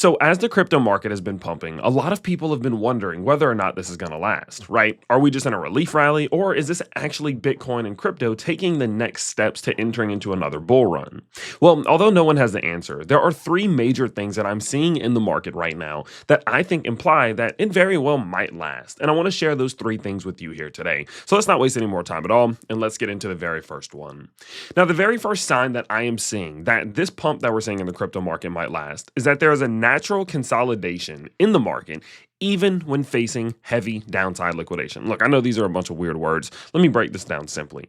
So, as the crypto market has been pumping, a lot of people have been wondering whether or not this is going to last, right? Are we just in a relief rally, or is this actually Bitcoin and crypto taking the next steps to entering into another bull run? Well, although no one has the answer, there are three major things that I'm seeing in the market right now that I think imply that it very well might last. And I want to share those three things with you here today. So, let's not waste any more time at all, and let's get into the very first one. Now, the very first sign that I am seeing that this pump that we're seeing in the crypto market might last is that there is a natural consolidation in the market, even when facing heavy downside liquidation. Look, I know these are a bunch of weird words. Let me break this down simply.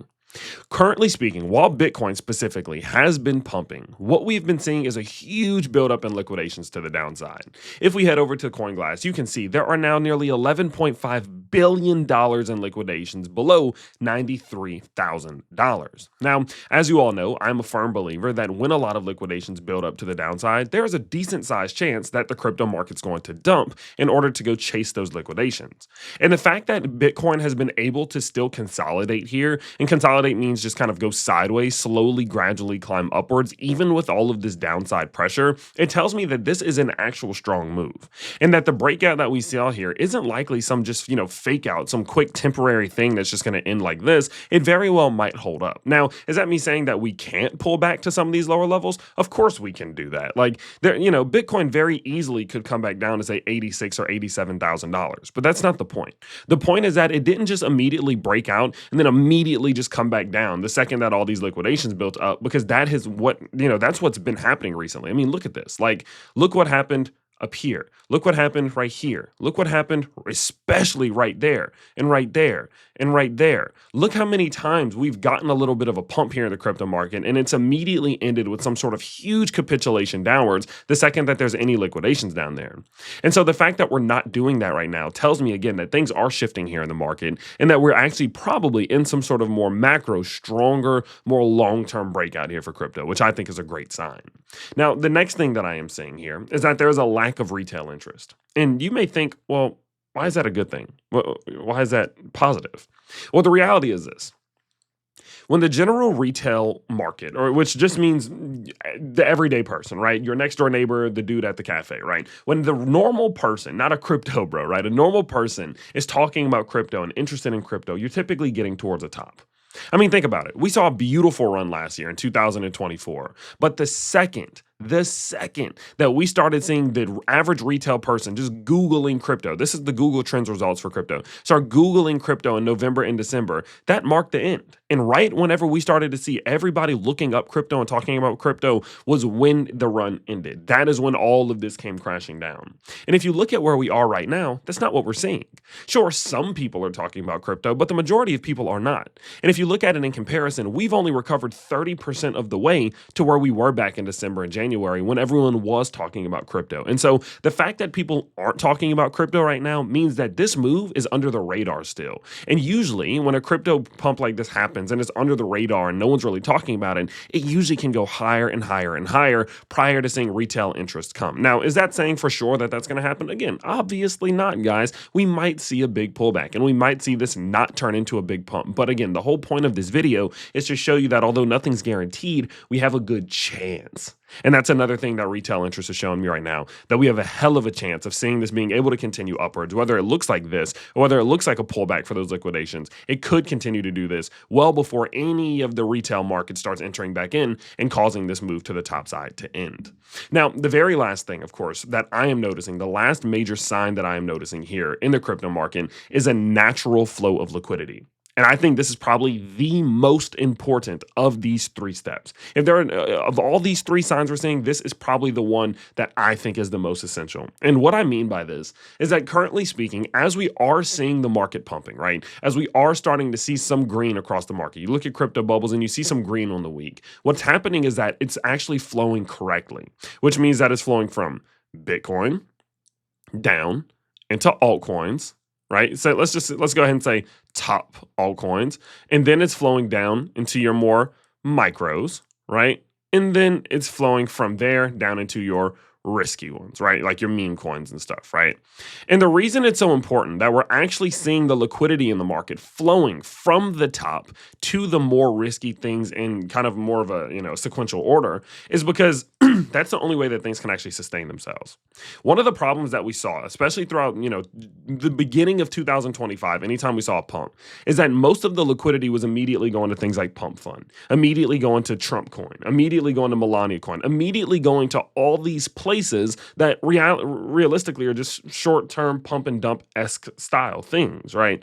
Currently speaking, while Bitcoin specifically has been pumping, what we've been seeing is a huge buildup in liquidations to the downside. If we head over to CoinGlass, you can see there are now nearly $11.5 billion in liquidations below $93,000. Now, as you all know, I'm a firm believer that when a lot of liquidations build up to the downside, there is a decent sized chance that the crypto market's going to dump in order to go chase those liquidations. And the fact that Bitcoin has been able to still consolidate here, and consolidate means just kind of go sideways, slowly, gradually climb upwards, even with all of this downside pressure, it tells me that this is an actual strong move. And that the breakout that we saw here isn't likely some just, fake out, some quick temporary thing that's just going to end like this. It very well might hold up. Now, is that me saying that we can't pull back to some of these lower levels? Of course we can do that. Like, there, Bitcoin very easily could come back down to say $86,000 or $87,000, but that's not the point. The point is that it didn't just immediately break out and then immediately just come back down the second that all these liquidations built up, because that is what, that's what's been happening recently. I mean, look at this. Like, look what happened up here. Look what happened right here. Look what happened, especially right there and right there and right there. Look how many times we've gotten a little bit of a pump here in the crypto market, and it's immediately ended with some sort of huge capitulation downwards the second that there's any liquidations down there. And so the fact that we're not doing that right now tells me again that things are shifting here in the market, and that we're actually probably in some sort of more macro, stronger, more long-term breakout here for crypto, which I think is a great sign. Now, the next thing that I am seeing here is that there is a lack of retail interest. And you may think, well, why is that a good thing? Why is that positive? Well, the reality is this. When the general retail market, or which just means the everyday person, right? Your next door neighbor, the dude at the cafe, right? When the normal person, not a crypto bro, right? A normal person is talking about crypto and interested in crypto, you're typically getting towards the top. I mean, think about it. We saw a beautiful run last year in 2024, but the second that we started seeing the average retail person just Googling crypto, this is the Google Trends results for crypto, start Googling crypto in November and December, that marked the end. And right whenever we started to see everybody looking up crypto and talking about crypto was when the run ended. That is when all of this came crashing down. And if you look at where we are right now, that's not what we're seeing. Sure, some people are talking about crypto, but the majority of people are not. And if you look at it in comparison, we've only recovered 30% of the way to where we were back in December and January when everyone was talking about crypto. And so the fact that people aren't talking about crypto right now means that this move is under the radar still. And usually when a crypto pump like this happens and it's under the radar and no one's really talking about it, it usually can go higher and higher and higher prior to seeing retail interest come. Now, is that saying for sure that that's going to happen? Again, obviously not, guys. We might see a big pullback and we might see this not turn into a big pump. But again, the whole point of this video is to show you that although nothing's guaranteed, we have a good chance. And that's another thing that retail interest is showing me right now, that we have a hell of a chance of seeing this being able to continue upwards, whether it looks like this or whether it looks like a pullback for those liquidations. It could continue to do this well before any of the retail market starts entering back in and causing this move to the top side to end. Now, the very last thing, of course, that I am noticing, the last major sign that I am noticing here in the crypto market is a natural flow of liquidity. And I think this is probably the most important of these three steps. If there are, of all these three signs we're seeing, this is probably the one that I think is the most essential. And what I mean by this is that currently speaking, as we are seeing the market pumping, right? As we are starting to see some green across the market, you look at crypto bubbles and you see some green on the week. What's happening is that it's actually flowing correctly, which means that it's flowing from Bitcoin down into altcoins, right? So let's go ahead and say top altcoins, and then it's flowing down into your more micros, right? And then it's flowing from there down into your risky ones, right? Like your meme coins and stuff, right? And the reason it's so important that we're actually seeing the liquidity in the market flowing from the top to the more risky things in kind of more of a, sequential order is because that's the only way that things can actually sustain themselves. One of the problems that we saw, especially throughout, the beginning of 2025, anytime we saw a pump, is that most of the liquidity was immediately going to things like Pump Fund, immediately going to Trump coin, immediately going to Melania coin, immediately going to all these places that realistically are just short-term pump and dump-esque style things, right?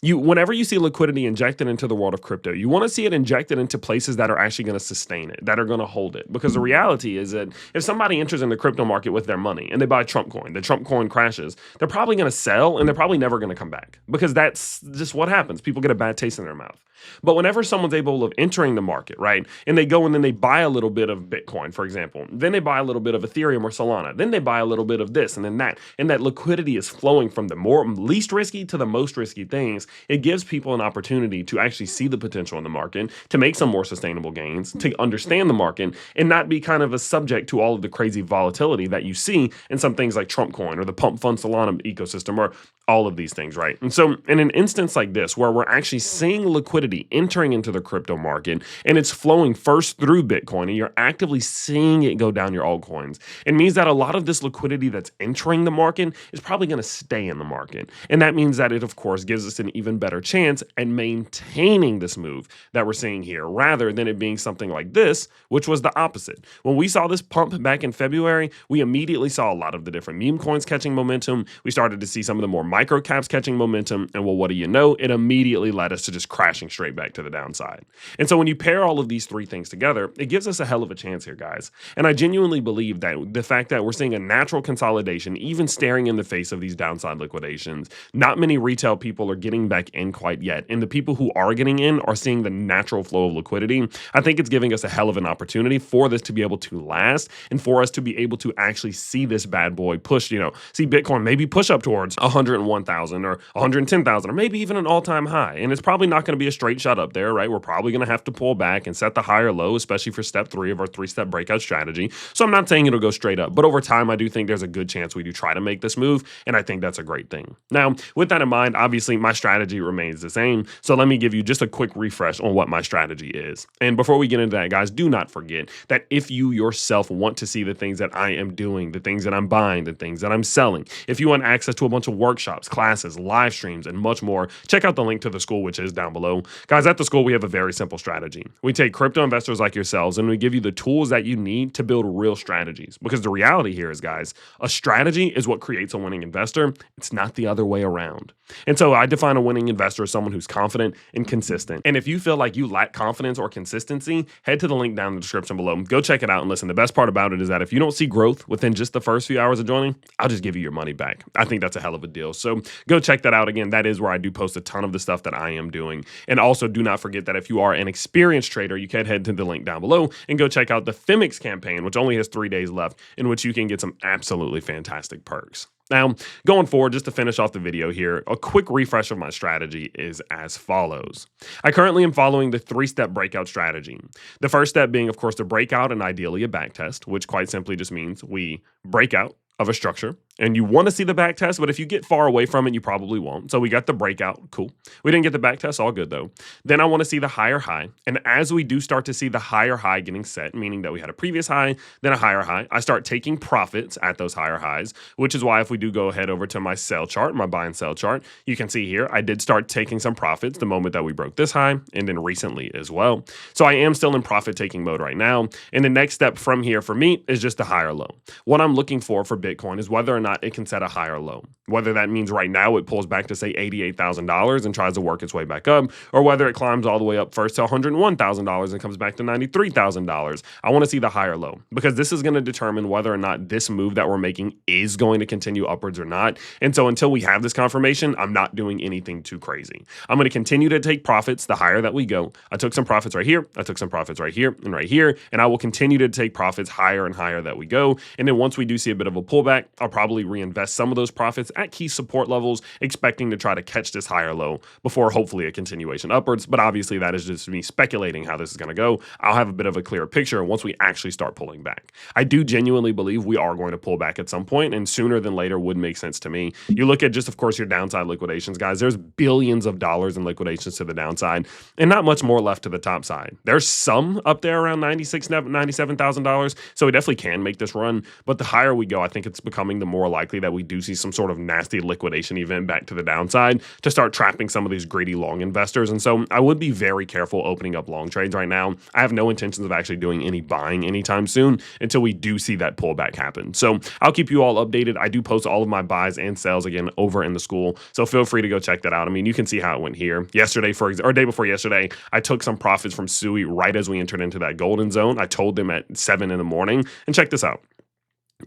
Whenever you see liquidity injected into the world of crypto, you want to see it injected into places that are actually going to sustain it, that are going to hold it. Because the reality is that if somebody enters in the crypto market with their money and they buy Trump coin, the Trump coin crashes, they're probably going to sell and they're probably never going to come back because that's just what happens. People get a bad taste in their mouth. But whenever someone's able of entering the market, right, and they go and then they buy a little bit of Bitcoin, for example, then they buy a little bit of Ethereum or Solana, then they buy a little bit of this and then that, and that liquidity is flowing from the least risky to the most risky things, it gives people an opportunity to actually see the potential in the market, to make some more sustainable gains, to understand the market, and not be kind of a subject to all of the crazy volatility that you see in some things like Trump coin or the Pump Fund Solana ecosystem or all of these things, right? And so in an instance like this, where we're actually seeing liquidity entering into the crypto market and it's flowing first through Bitcoin and you're actively seeing it go down your altcoins, it means that a lot of this liquidity that's entering the market is probably going to stay in the market. And that means that it, of course, gives us an even better chance at maintaining this move that we're seeing here, rather than it being something like this, which was the opposite. When we saw this pump back in February, we immediately saw a lot of the different meme coins catching momentum. We started to see some of the more micro caps catching momentum. And well, what do you know? It immediately led us to just crashing straight back to the downside. And so when you pair all of these three things together, it gives us a hell of a chance here, guys. And I genuinely believe that the fact that we're seeing a natural consolidation, even staring in the face of these downside liquidations, not many retail people are getting back in quite yet. And the people who are getting in are seeing the natural flow of liquidity. I think it's giving us a hell of an opportunity for this to be able to last and for us to be able to actually see this bad boy push, see Bitcoin maybe push up towards 101,000 or 110,000 or maybe even an all-time high. And it's probably not going to be a straight shot up there, right? We're probably going to have to pull back and set the higher low, especially for step 3 of our 3-step breakout strategy. So I'm not saying it'll go straight up, but over time, I do think there's a good chance we do try to make this move. And I think that's a great thing. Now, with that in mind, obviously my strategy remains the same. So let me give you just a quick refresh on what my strategy is. And before we get into that, guys, do not forget that if you yourself want to see the things that I am doing, the things that I'm buying, the things that I'm selling, if you want access to a bunch of workshops, classes, live streams, and much more, check out the link to the school, which is down below. Guys, at the school, we have a very simple strategy. We take crypto investors like yourselves and we give you the tools that you need to build real strategies. Because the reality here is, guys, a strategy is what creates a winning investor. It's not the other way around. And so I define a winning investor as someone who's confident and consistent. And if you feel like you lack confidence or consistency, head to the link down in the description below. Go check it out and listen. The best part about it is that if you don't see growth within just the first few hours of joining, I'll just give you your money back. I think that's a hell of a deal. So go check that out. Again, that is where I do post a ton of the stuff that I am doing. And also do not forget that if you are an experienced trader, you can head to the link down below and go check out the Fimix campaign, which only has 3 days left, in which you can get some absolutely fantastic perks. Now, going forward, just to finish off the video here, a quick refresh of my strategy is as follows. I currently am following the 3-step breakout strategy. The first step being, of course, the breakout and ideally a backtest, which quite simply just means we break out of a structure and you want to see the back test, but if you get far away from it, you probably won't. So we got the breakout. Cool. We didn't get the back test. All good, though. Then I want to see the higher high. And as we do start to see the higher high getting set, meaning that we had a previous high, then a higher high, I start taking profits at those higher highs, which is why if we do go ahead over to my sell chart, my buy and sell chart, you can see here, I did start taking some profits the moment that we broke this high and then recently as well. So I am still in profit taking mode right now. And the next step from here for me is just a higher low. What I'm looking for Bitcoin is whether or not it can set a higher low. Whether that means right now it pulls back to say $88,000 and tries to work its way back up, or whether it climbs all the way up first to $101,000 and comes back to $93,000. I want to see the higher low because this is going to determine whether or not this move that we're making is going to continue upwards or not. And so until we have this confirmation, I'm not doing anything too crazy. I'm going to continue to take profits the higher that we go. I took some profits right here. I took some profits right here and right here. And I will continue to take profits higher and higher that we go. And then once we do see a bit of a pullback, I'll probably probably reinvest some of those profits at key support levels, expecting to try to catch this higher low before hopefully a continuation upwards. But obviously, that is just me speculating how this is going to go. I'll have a bit of a clearer picture once we actually start pulling back. I do genuinely believe we are going to pull back at some point, and sooner than later would make sense to me. You look at just, of course, your downside liquidations, guys. There's billions of dollars in liquidations to the downside, and not much more left to the top side. There's some up there around $97,000, so we definitely can make this run. But the higher we go, I think it's becoming the more likely that we do see some sort of nasty liquidation event back to the downside to start trapping some of these greedy long investors. And so I would be very careful opening up long trades right now. I have no intentions of actually doing any buying anytime soon until we do see that pullback happen. So I'll keep you all updated. I do post all of my buys and sells again over in the school, so feel free to go check that out. I mean, you can see how it went here. Yesterday, or day before yesterday, I took some profits from SUI right as we entered into that golden zone. I told them at 7 in the morning, and check this out.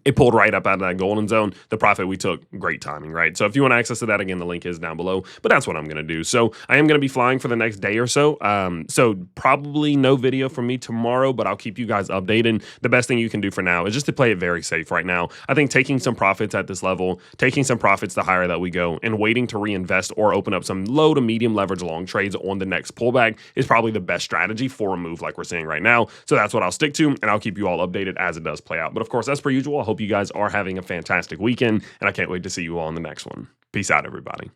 It pulled right up out of that golden zone. The profit we took, great timing, right? So if you want access to that, again, the link is down below. But that's what I'm going to do. So I am going to be flying for the next day or so. So probably no video from me tomorrow, but I'll keep you guys updated. The best thing you can do for now is just to play it very safe right now. I think taking some profits at this level, taking some profits the higher that we go, and waiting to reinvest or open up some low to medium leverage long trades on the next pullback is probably the best strategy for a move like we're seeing right now. So that's what I'll stick to, and I'll keep you all updated as it does play out. But of course, as per usual, I hope you guys are having a fantastic weekend, and I can't wait to see you all in the next one. Peace out, everybody.